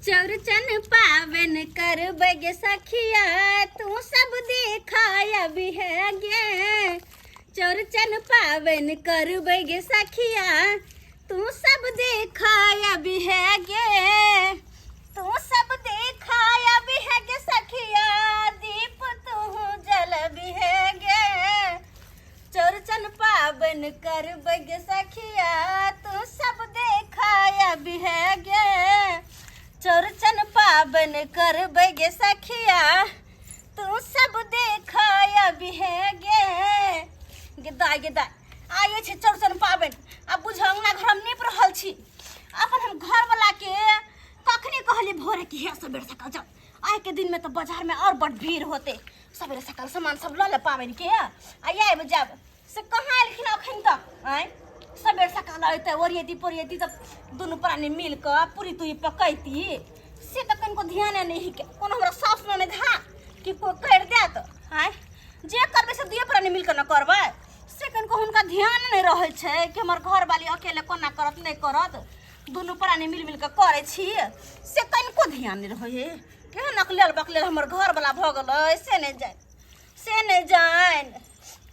चौरचन पावन कर बगे सखिया तू सब दिखाया भी है गे। चौरचन पावन कर बगे सखिया तू सब दिखाया भी है गे। तू सब दिखाया भी है गे सखिया दीप तू जल भी है गे। चौरचन पावन कर बगे सखिया तू सब दिखाया भी है गे। चौरचन पावन कर बगे सखिया तू सब देखाया भी है गे। गिदाय गिदाय आये छे चौरचन पावन अब बुझंगना घर हम नीप रहल छी। अपन हम घर वाला के कखनी कहली भोरे की हे सबेर सकाल जाओ। आय के दिन में तो बाजार में और बड़ भीड़ होते सबेरे सकाल सामान सब ल ले पावन के आये जब से कहाँ एलखिन अखन तक आय सबेर सकाल अते ओरियती जब दोनों प्राणी मिल कर पूरी तुरी पकैती से तो कनको ध्यान नहीं के कोनो हमरा सास ने धा कि को कर दे तो हाय जे करबे से दुए प्राणी मिल कर न करबे से कनको हुनका ध्यान नहीं रहे छे कि हमर घर वाली अकेले कोना करत नहीं करत दोनों प्राणी मिल कर करे छी से कनको ध्यान नहीं रहे के नकलेल बकलेल हमर घर वाला भ गेलै से नहीं जान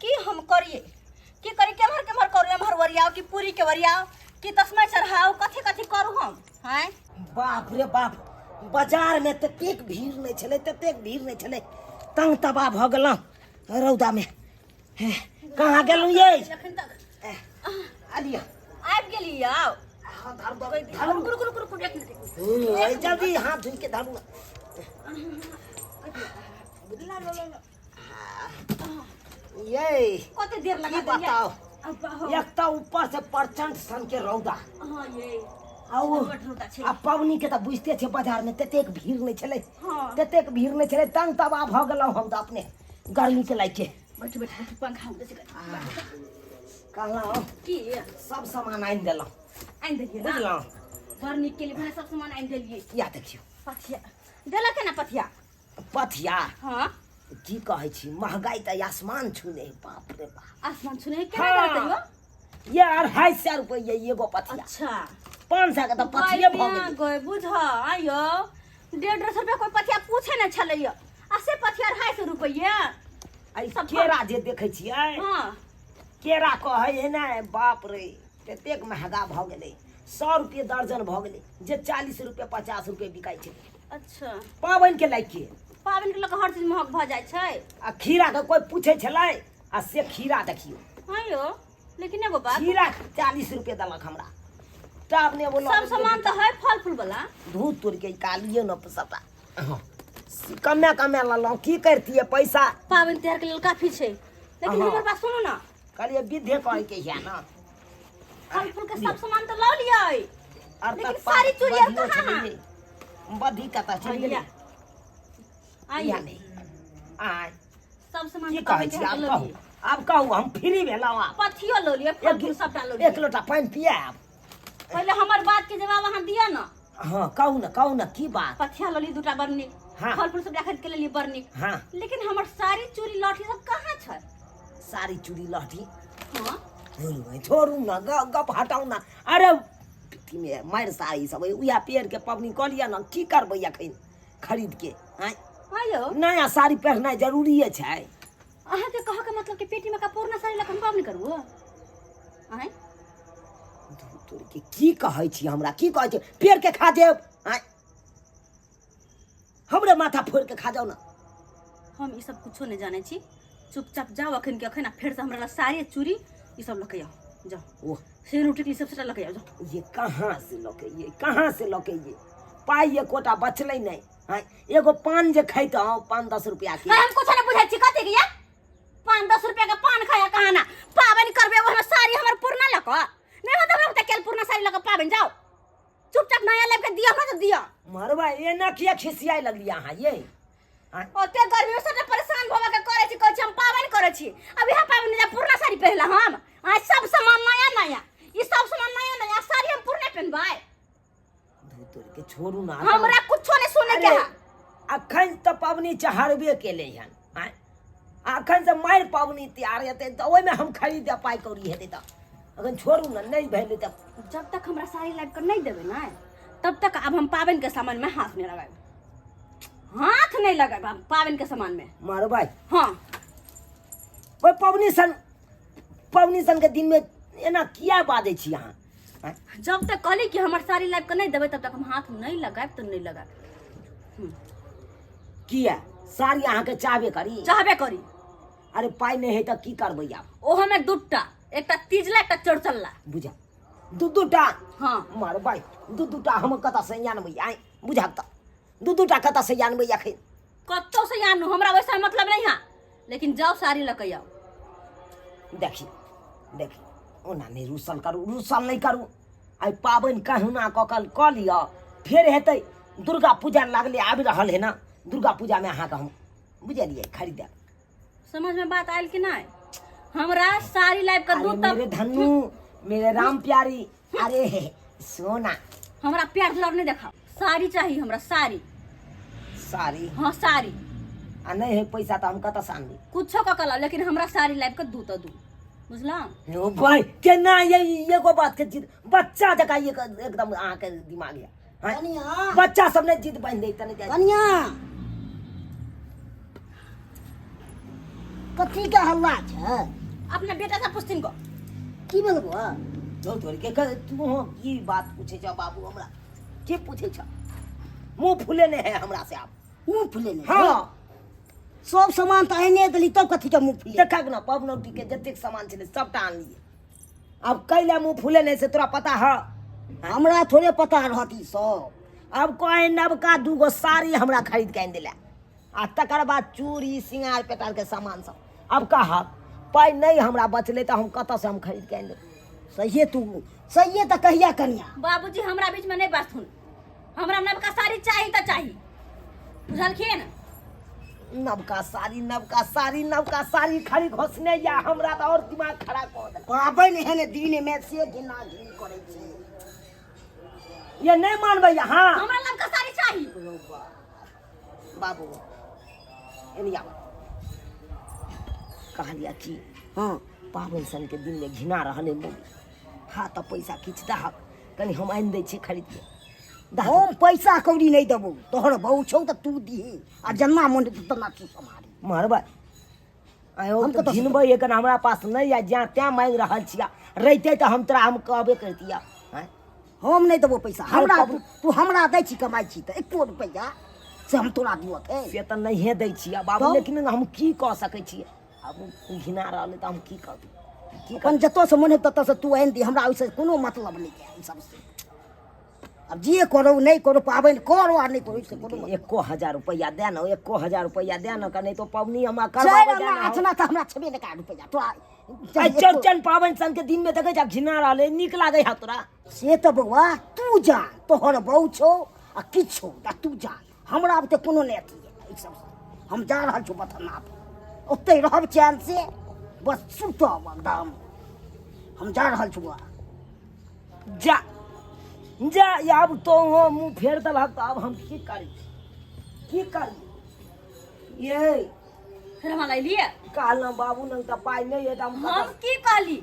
की हम करिए की करी केमहर करू एमहर वरियाओ कि पूरी के वरियाओ कि तस्मै चढ़ाओ कथी करू हम हैं। बाप रे बाप बाजार में ततेक भीड़ नहीं छले तंग तबाह भ गेलौं रौदा में कहाँ गेलौं ये आलिया आबि गेलियै आओ हां धार रुक एक मिनट जल्दी हाथ धोई के धारू ये कते देर लगा बताओ एक तो ऊपर से प्रचंड सन के रौदा हां ये आ पवनी के तो बुझते छे बाजार में ततेक भीड़ नहीं छले हाँ। तंग तबाह भ गेलौं हम तो अपने गर्मी के लाइके बैठ पंखा दे से कहलौं की सब सामान आइन देलौं आइन देलियै ना बुझलौं बरनी के लिए सब सामान आइन देलियै या देखियो पथिया देलक के ना पथिया हां की कहै छी महंगाई त आसमान छूने बाप रे बाप आसमान छूने केना करतै यो ये 250 रुपया एगो पथिया अच्छा 500 के तो पथिया भ गेल गय बुझ आयो 150 रुपया कोई पथिया पूछे न छलैया आ से पथिया 250 रुपया आई केरा जे देखै छियै हां केरा कहै है ना बाप रे ततेक महंगा भ गेलै 100 रुपया दर्जन भ गेलै जे 40 रुपया 50 रुपया बिकाई छै। अच्छा पावन के लायके पावन के लग हर चीज महग भ जाय छै आ खीरा के कोई पूछे छलै आ से खीरा देखियो आयो लेकिन एगो बात खीरा 40 रुपया दलक हमरा टाप ने बोलो सब सामान तो है फल फूल वाला धूत तोड़ के कालिए न सबटा कमे ललौ की करतिए पैसा पावन त्योहार के लेल काफी छै लेकिन हमर बात सुनो ना कहलिए विधे कहे के है ना फल फूल के सब सामान तो ल लियै लेकिन तक सारी चूड़ी और कहां बधी कता चली गेलै आइया नहीं आय सब सामान की तो कहै छी अब कहू हम फ्री भेलौ आ पथियो ल लियै फल फूल सबटा ल लियै एक लोटा पानी पियाब पहले हमर बात के जवाब अहाँ दिया ना। हां कहू ना की बात पथिया लली दूटा बरनी हाँ। फल फूल सब खरीद के लेली बरनी हां लेकिन हमर सारी चूड़ी लहठी सब कहां छै सारी चूड़ी लहठी हां छोड़ू ना गप हटाऊ ना अरे में मार साड़ी सब उया पेड़ के पवनी क लिया ना की करबै अखन खरीद के आय आयो नया साड़ी पहनना जरूरी छै। अहाँ के कह के मतलब के पेटी में का पुराना साड़ी लखन पावनी करू आय तोर के की कहै छी हमरा की कहै छी पेड़ के खा देब आय हमरे माथा फोड़ के खा जाओ ना हम ई सब कुछो नहीं जाने छी चुपचाप जाओ अखन के अखन फिर से हमरा सारी चूड़ी ई सब लके आओ जाओ ओह सेनु टिकली सब से लके आओ जाओ ये कहां से लके ये पाई ये कोटा बचलै नहीं हां एगो पान जे खैतो 5-10 रुपया के हम कुछ नहीं बुझै छी कते के 5-10 रुपया का पान खाया कहां ना पावन करबे वो साड़ी हमर पुरना लक नहीं मतलब हम त केल पुरना साड़ी लक पावन जाओ चुपचाप नया लेके दिया हमरा तो दिया मरवा ए ना किया खिसियाई लगली यहां ये ओते गर्मी में सब परेशान भवा के करे छी कहै छी हम पावन करे छी अब यहां पावन जा पुरना साड़ी पहनला हम आ सब सामान नया ई सब सामान नया साड़ी हम पुरना पहनबाई तोर के छोड़ू ना हमरा कुछो नहीं सुने के अखन त पवनी चढ़बे केले हन अखन से मार पवनी तैयार हेतै त ओइ में हम खरीद पाई कौड़ी हेतै त अखन छोड़ू ना नहीं भेले त जब तक हमरा साड़ी लाइव कर नहीं देबे ना तब तक अब हम पावन के सामान में हाथ नहीं लगाए, हाथ नहीं लगाए हम पावन के सामान में। मारो भाई हाँ ओए पवनी सन के दिन में एना किया बाजे छी अहाँ हैं? जब तक कहली कि हमार साड़ी लाइफ के नहीं देवे तब तक हम हाथ नहीं लगाए तो नहीं लगाए। किया साड़ी अहाँ के चाहबे करी? चाहबे करी। अरे पाई नहीं है तो की करबै आब? ओ हमें दुटा, एकटा तीजला एकटा चौड़चल्ला। बुझा दू-दूटा? हाँ मारो भाई दू-दूटा हम कता से जानबै आइ बुझा त दू-दूटा कता से जानबै अखन? कत्तो से जानू, हमरा वैसा मतलब नहीं है, लेकिन जाओ साड़ी लके आओ। देखी ओना नहीं रूसल नहीं करू। आई पाबनि कहुना ककल क लिअ, फेर हेतै दुर्गा पूजा लागले आबि रहल है ना, दुर्गा पूजा में अहाँ के हम बुझलिए खरीदे। समझ में बात आयल कि नहीं? हमरा साड़ी लाइफ का दूध मेरे धन्नू मेरे राम प्यारी, अरे सोना हमरा प्यार दुलार नहीं देखा, साड़ी चाहिए हमरा, साड़ी। साड़ी? हाँ साड़ी। आ नहीं है पैसा तो हम कत से आनबी? कुछो का कला, लेकिन हमरा साड़ी लाइफ का दूध दू, बुझला? ओ भाई केना ये को बात के जिद बच्चा जका ये एकदम अहाँ के दिमाग है हैं? बच्चा सब ने जिद बांध दे तने कनिया कथी का हल्ला छै? अपने बेटा से पूछथिन को की बोलबो? जो तोर के तू हो की बात पूछे छ बाबू हमरा? के पूछे छ? मुंह फूले ने है हमरा से आप? मुंह फुले ने? हां सब सामान तो आने देली तब कथी के मुंह फुले? देखक ना पवनौटी के जतेक सामान छले सबटा आन लिए। अब कैला मुंह फूले ने से तोरा पता है? हमरा थोड़े पता रहती सब। अब कोई नवका दूगो साड़ी हमरा खरीद के आन दिला, आ तकर बाद चूड़ी सिंगार पेटार के सामान सब। अब कहा पाई नहीं हमरा बचले तो हम कत से हम खरीद के आन दे? सही तो कहिया कनिया? बाबूजी हमरा बीच में नहीं बात सुन, हमरा नवका साड़ी चाहिए तो चाहिए, बुझलखिन? नवका साड़ी खरीद घोसने या हमरा तो और दिमाग खराब कर दे। पाबनि हेने दिन में से घिना घिन करे छै। ये नहीं मानबै यहाँ? हमरा नवका साड़ी चाहिए। बाबू एनिया कहलिया कि हाँ पाबनि सन के दिन में घिना रहले मौगी, हाँ तो पैसा किछ दहक कनी हम आनि दै छी खरीद के। हम पैसा कौड़ी नहीं देबो, तोहर बहू छौ तो तू दिही, आ जन्मा मन तना तू समारी मारबै। आयो हम तो कतऽ से घिनबै एकन हमरा पास नहीं है, जहाँ त्या मांग रहल छिया रहिते तो हम तोरा हम कहबे करतिया हैं? हम नहीं देबो पैसा। हमरा बाबू। तू हमरा दै छी कमाई छी तो 1 रुपया से हम तोरा दियत है? से तो नहीं दै छिया बाबू, तो? लेकिन हम की कह सकै छियै? अब घिना रहले तो हम की कहबै? की अपन जतऽ से मन ततऽ से तू आनि दी, हमरा ओइसे कोनो मतलब नहीं है ई सबसे। अब जे करो नहीं करो पाबनि करो आ नहीं करो इससे कोनो मतलब। 1000 रुपया दे न, 1000 रुपया दे न, नहीं तो पवनी हमरा चारि करबाबे आना देना। आठना तो हमरा छबे नहीं का रुपया तोरा। आई चौड़चन पाबनि सन के दिन में देखे जा घिना रहले, नीक लागे है तोरा? से तो बउआ तू जा, तोहर बहू छौ आ किछो तू जा, हमरा अब तो कोनो नहीं अथी है ई सबसे। हम जा रहल छौ बथनाथ, ओते रहब चैन से, बस सुतब एकदम। हम जा रहल छौ। जा जा अब तो हो मुंह फेर देलक तो अब हम की करी ये फिर हमरा लिए कहल न बाबू न तो पाई नहीं है तो हम की कहली?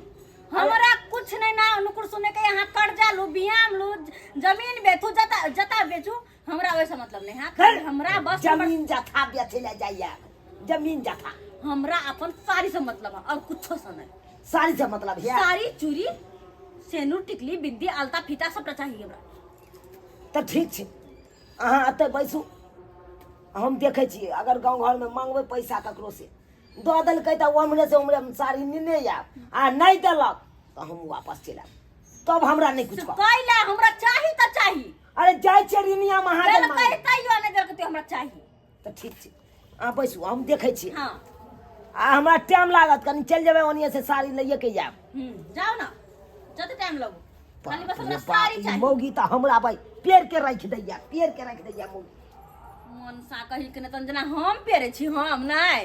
हमरा कुछ नहीं ना नुकुर सुने के, यहाँ कर्जा लू, बियाम लू, जमीन बेचू, जता बेचू, हमरा वैसा मतलब नहीं है। खाली हमरा बस जमीन जथा बेचे ले जाइए, जमीन जथा। हमरा अपन साड़ी से मतलब है और कुछो से नहीं। साड़ी से मतलब है? साड़ी चूड़ी सेनूर टिकली बिंदी आलता फीता सबटा चाहिए हमरा। तो ठीक छै, अहाँ अतऽ बैसू, हम देखे छी अगर गाँव घर में मांगबै पैसा ककरो से दऽ देलकै तो उम्हरे से उम्हरे हम साड़ी नेने आयब, आ नहीं देलक तो हम वापस चलि आयब, तब हमरा नहीं कुछ कहब। कैला हमरा चाहिए तो चाहिए। अरे जाय छै रिनिया महाजन देल कहि तइयो नहीं देल के हमरा चाहिए। तो ठीक छै, अहाँ बैसू, हम देखे छी। हां आ हमरा टाइम लागत, कनी चल जेबै ओनिए से साड़ी लइए के जायब। जाओ ना, जते टाइम लगो, खाली बस हमरा साड़ी चाहिए। मौगी तो हमरा भाई पेड़ के रख दैया मौगी। मनसा कहि के न जना हम पेरे छी, हम नहीं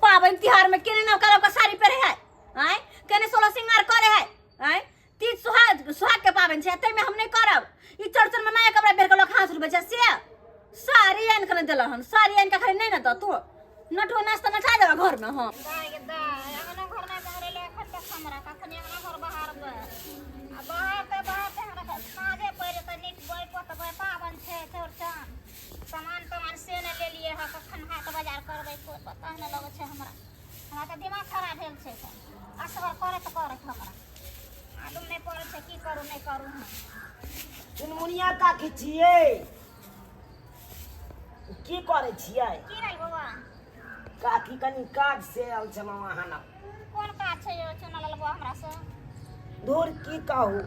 पाबन तिहार में केने न करब का साड़ी पेरे है, आय केने 16 सिंगार करे है, आय तीज सुहाग के पाबन छै, तै में हम नहीं करब। ई चौड़चन में नया कपड़ा पेर के लोग हाथ रुपे छै से साड़ी आन के न देला हन, साड़ी आन के खाली नहीं न द तू नटो नाश्ता नचा देबा घर में। हां दाय दाय अंगना घर ना बहरे ले खत हमरा कखनी अंगना घर बाहर बे बहते बहते हमरा साँझे पड़े तो नीक बोई पोतबै पाबन छै चौरचन सामान तमान से ने ले लिए है कखन हाट बाजार करबै कोई पता नहीं लगे छै हमरा तो दिमाग खराब भेल छै असगर करत हमरा मालूम नहीं पड़े छै की करू नहीं करू हम चुनमुनिया काकी छियै की करे छियै की रे बाबा काकी कनी काज से आयल छलहुँ अहाँ न कोन काज छै यो चुनल लबो हमरा से दूर की कहू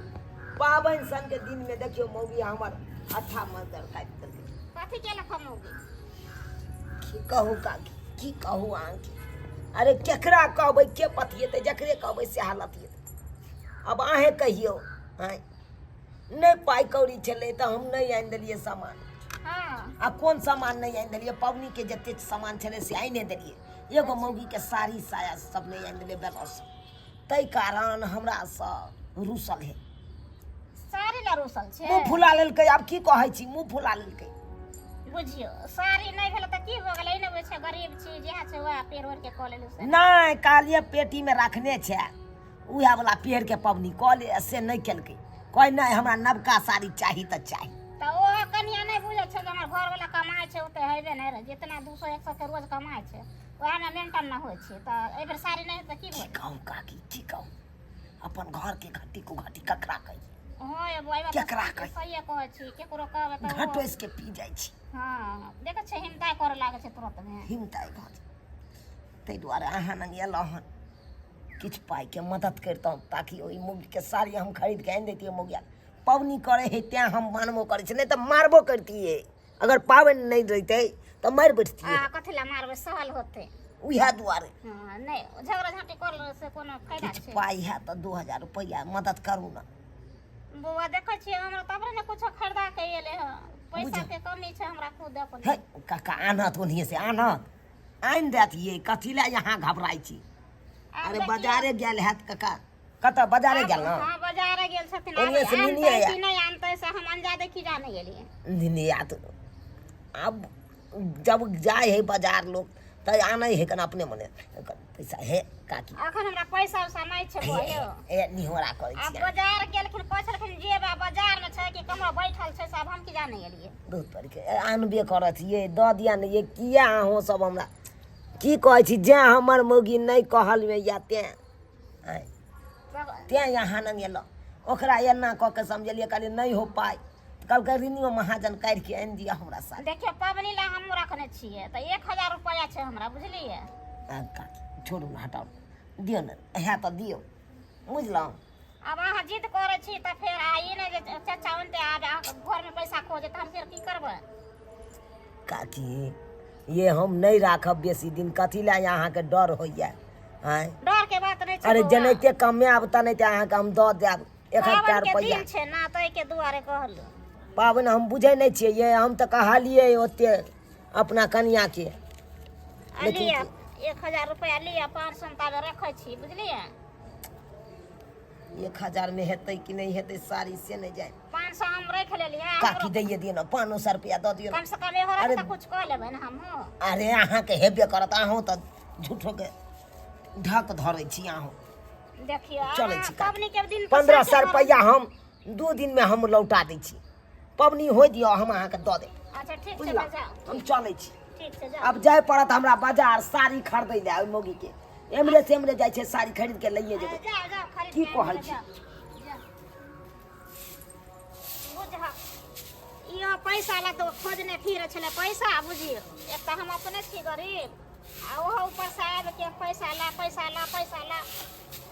पाबनि सन के दिन में देखियो मौगी हमर अच्छा मंजर काटि देलकै कथी के लखमौगी की कहू काकी की कहू अहाँके अरे केकरा कहबै के पतिएतै जकरे कहबै से हालत हेतै अब अहें कहियौ आँय नहीं पाई कौड़ी छलै तऽ हम नहीं आनि देलियै सामान हां आ कोन सामान नहीं आनि देलियै पबनी के जते सामान छलै से आनि देलियै एगो मौगी के साड़ी साया सब नहीं आनि देलियै बेबस ताहि कारण हमरा सँ रूसल है साड़ी ला रूसल छै मुँह फुला लेलकै आब की कहै छी मुँह फुला लेलकै बुझियो साड़ी नहीं भेल त की हो गेलै ने छै गरीब छी जेहा छै वह पेड़ ओढ़ के क लेलु से नहीं कालिए पेटी में रखने छै उहे वाला पेड़ के पबनी कऽ ले से नहीं केलकै कोई नहीं हमरा नवका साड़ी चाही तऽ चाही त ओह कनिया नहीं बुझै छै जे हमर घर वाला कमाय छै ओते हेबे नहीं रहे जितना 200-100 के रोज कमाय छै ओहे में मेंटेन ना होय छै त एहि बेर साड़ी नहीं त की की होय कहूँ काकी की कहूँ अपन घर के घटी को घटी ककरा कही हां ए बोइबा केकरा कही? सही कहै छी केकरो कहबै त घटोस के पी जाइ छी हां देखै छै हिमताई करे लागे छै तुरंत में हिमताई भऽ जाय ताहि दुआरे अहाँ लग एलहुँ हन किछु पाइ के मदद करितहुँ ताकि ओहि मुर्गी के साड़ी हम खरीद के आनि दैतियै मुर्गिया पबनी करे है तें हम मानबो करै छी नहीं तऽ मारबो करतियै अगर पाबनि नहीं रहितै तऽ मारि बैठतियै कथी ला मारबै सहल होते उहे दुआरे हां नहीं झगड़ा झांटी कर से कोनो फायदा किछु छै पाइ है तऽ 2000 रुपैया मदद करू ने बौआ देखै छियै हमरा तब ने कुछ खरीदा के एले ह पैसा बुझ- के कमी छै हमरा खुद अपन हे काका आनत ओनिये से आनत आनि दैतियै कथी लए यहाँ घबराइ छी आब अरे देखियौ, बाजारे गेल हैत काका कतऽ बाजारे गेल ना हाँ बाजारे गेल छथिन ओनिये से आब निनिये आनतै या। कि नहीं आनतै से हम अंजादे की जाने गेलिए दिन याद अब जब जाए है बाजार लोग तो आना है कन अपने मने पैसा है काकी अखन हमरा पैसा उसा नहीं छै बोयो ए निहोरा करै अब छी बाजार गेलखिन कहलखिन जे बा बाजार में छै कि कमरा बैठल छै सब हम की जाने गेलिए दूध पर के आनबे करत ये दऽ दिया ने ये किया अहाँ सब हमरा की कहै छी जे हमर मौगी नहीं कहल में या तें आय तें यहाँ न गेलहुँ ओकरा एना कऽ के समझलियै कहलियै नहीं हो पाइ कहलकै रिनियो महाजन काटि के आनि दिअ हमरा साथ देखियो पबनी ला हमहूँ रखने छियै तऽ 1000 रुपया छै हमरा बुझलिए काकी छोड़ू ने हटाउ दियौ ने है तऽ दियौ बुझलहुँ अब अहाँ जिद करे छी तऽ फेर आई ने जे चाचा उनते आब अहाँके घर में पैसा खोजे तऽ हम फेर की करबै काकी ये हम नहीं राखब बेसी दिन कथी लए अहाँके डर होइए आँय डर के बात नहीं छै अरे बौआ। जेनाहिते कमे आब तेनाहिते अहाँके हम दऽ देब 1000 पाबनि के रुपैआ दिन छै ना तै के दुआरे कहलु पाबनि हम बुझै नहीं छियै ये हम तऽ कहलियै ओते अपना कनिया के लेकिन लिया 1000 रुपया लिया 500 ताबे रखै छी बुझलिए 1000 में हेतै कि नहीं हेतै साड़ी से नहीं जाए 500 हम रख लेलिए काकी दैये दियौ ने 500 रुपया दऽ दियौ कम से कम एहो अरे- रख कुछ कह लेबै ना हम अरे अहाँके हेबे करत अहूँ तऽ झूठो के ढक धरै छी अहूँ देखियो चलै छी काकी। पबनी के दिन 1500 रुपया हम 2 दिन में हम लौटा दै छी पबनी हो दियौ हम अहाँके दऽ देब अच्छा ठीक छै बुझलहुँ जाओ हम चलै छी ठीक छै जाओ अब जाए पड़त हमरा बाजार साड़ी खरीदै लए ओहि मौगी के एमरे से एमरे जाइ छै साड़ी खरीद के लइए जेबै जाओ जाओ खरीद की के कहै आनिए, छी? जाओ, जाओ। बुझह इहो पैसा ला तो खोजने फिरे छले पैसा बुझियो एक तऽ हम अपने छी गरीब आ ओहो ऊपर से आबि के पैसा ला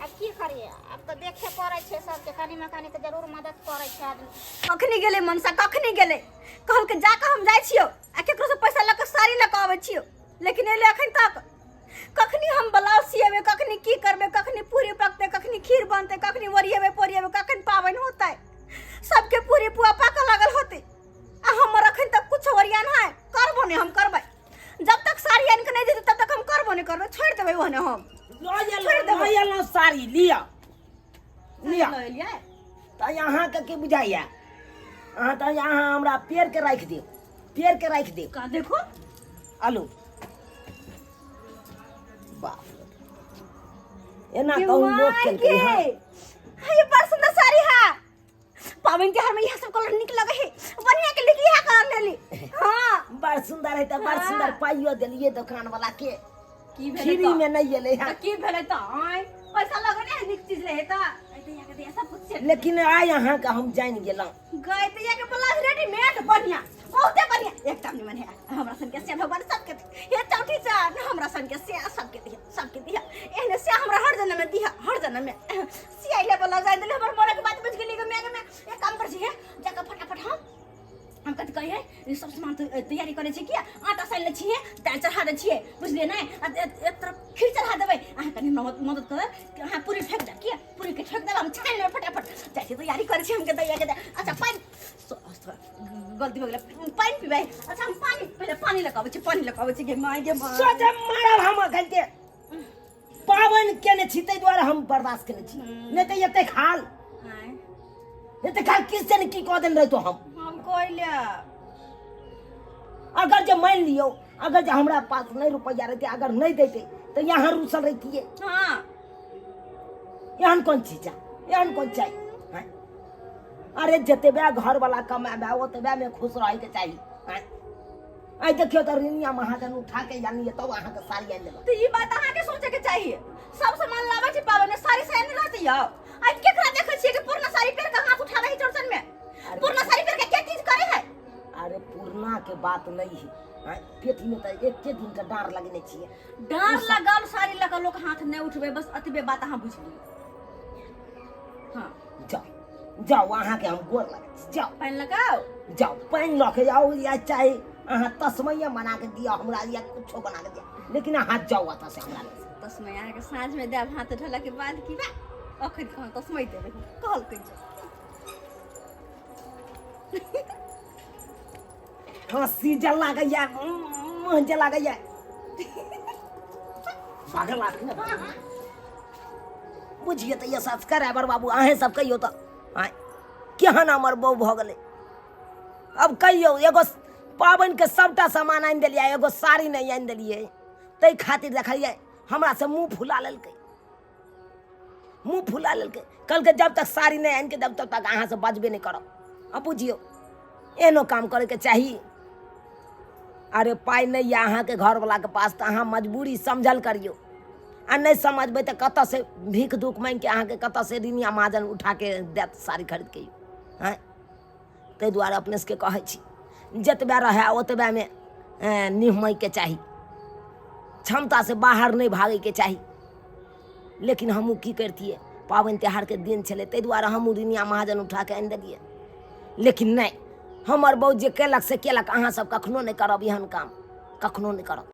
अब की करिए अब तो देखे पड़ै छै सबके कनी में कनी तो जरूर मदद करै छै आदमी कखनी गेलै मनसा कखनी गेलै कहलकै जाके हम जाइ छियौ आ केकरो से पैसा लऽ के साड़ी लऽ के आबै छियौ लेकिन एले एखन तक कखनी हम ब्लाउज सिएबै कखनी की करबै कखनी पूरी पकतै कखनी खीर बनतै कखनी ओरिएबै पोरिएबै कखन पाबनि होतै सबके पूरी पुआ पाकऽ लागल होतै आ हमर एखन तक कुछ ओरियान है करबो ने हम करबै जब तक साड़ी आनि के नहीं देतै तब तक हम करबो नहीं करबै छोड़ि देबै ओहने हम लऽ साड़ी लिअ लिअ लऽ एलियै तऽ अहाँके की बुझाइए अहाँ तऽ अहाँ हमरा पेड़ के राखि दियौ पेड़ के राखि दियौ का देखो आलू बाप रे। एना कहूँ लोक केलकै हँ ये बड़ सुंदर साड़ी है पावन त्योहार में यह सब कलर निक लगे है बढ़िया के लेके यह कलर ले ली हां बड़ सुंदर है त बड़ सुंदर पाइयो देलिए दुकान वाला के की भेले फ्री में नहीं एले त की भेले त आय पैसा लगने निक चीज ले त ऐते या के सब कुछ लेकिन आ यहाँ का हम जान गेलौं गए त या के ब्लाउज रेडीमेड बढ़िया बहुते बढ़िया एकदम निमन है हमरा सन के से भगवान सबके ये चौठी चार हमरा सन के से सबके दिया एने से हमरा हर जन्म में दिया हर जन्म में सियाई ले ब्लाउज आ देले हमर मोरे के बात बुझ गेली में एक काम कर छी जाके फटाफट हम कथि कहि है ई सब सामान तैयारी करे छी किया आटा साइन ले छी दाल चढ़ा दे छी बुझलिए नै एक तरफ खीर चढ़ा देबै अहाँ कनि मदद कर कि अहाँ पूरी फेंक दे किया पूरी के फेंक देब हम छान लेब फटाफट जाके तैयारी करे छी हमके दैया के अच्छा पानी गलती हो गेलै पानी पीबै अच्छा हम पहले पानी लगाबै छी गे माय सोचे मारब हम गलते पावन केने छी तै द्वारा हम बर्दाश्त केने छी नै त एते खाल एते खाल किसने की कह देन रहितो हम कोइले अगर जे मान लियो अगर जे हमरा पास नहीं रुपया रहते अगर नहीं देते तो यहाँ रूसल रहती हां यहाँ कौन चीज यहाँ कौन चाहिए अरे जतबे घर वाला कमाबे ओतबे में खुश रहे के चाहिए आई देखियो तो रिनिया महाजन उठा के जानिए तब अहाँ के साड़ी आन देबो तो ये बात अहाँ के सोचे के चाहिए सब सामान लावे छी पावन साड़ी से नहीं रहती हो आज केकरा देखे छी कि पूर्ण साड़ी पहन के हाथ उठा रही चौरचन में पूर्ण साड़ी पहन के क्या चीज करे है अरे पूर्णा के बात नहीं है पेट में तो एक के दिन का डार लगने छिए डार लगल साड़ी लगल लोग हाथ नहीं उठबे बस अतबे बात अहाँ बुझली हां जाओ वहां के हम गोर लगे जाओ पहन लगाओ जाओ पहन लके जाओ या चाहे अहाँ तस्मैया बना के दिया हमरा या कुछो बना के दिया लेकिन हाथ जाओ आता से हमरा तस्मै अहाँ के साँझ में देब हाथ ढला के बाद की बा अखन कहां तस्मै देबे कहल कहि जा हंसी जला गया मुंह जला गया पागल आदमी बुझिए तो ये सब करे बर बाबू अहे सब कहियो तो केहन हमर बहू भ गेलै अब कहियो एगो पावन के सबटा सामान आनि देलिए एगो साड़ी नहीं आनि देलिए तै खातिर देखलिए हमरा से मुंह फुला लेलकै कल के जब तक साड़ी नहीं आनि के तब तक अहाँ से बजबे नहीं करब अब बुझियो एनो काम करे के चाहिए अरे पाई नहीं है अहाँ के घर वाला के पास तो अहाँ मजबूरी समझल करियो आ नहीं समझबे तो कत से भीख दुख मांग के अहाँ के कत से रिनिया महाजन उठा के देत साड़ी खरीद के हैं ताहि दुआरे अपने से कहे छी जतबे रहे ओतबे में निहमय के चाहिए क्षमता से बाहर नहीं भागे के चाहिए लेकिन हमू की करतिए पावन त्योहार के दिन छले ताहि दुआरे हमू रिनिया महाजन उठा के आनि देलिए लेकिन नहीं हमर बहू जे केलक से केलक अहाँ सब कखनो नहीं करब एहन काम कखनो नहीं करब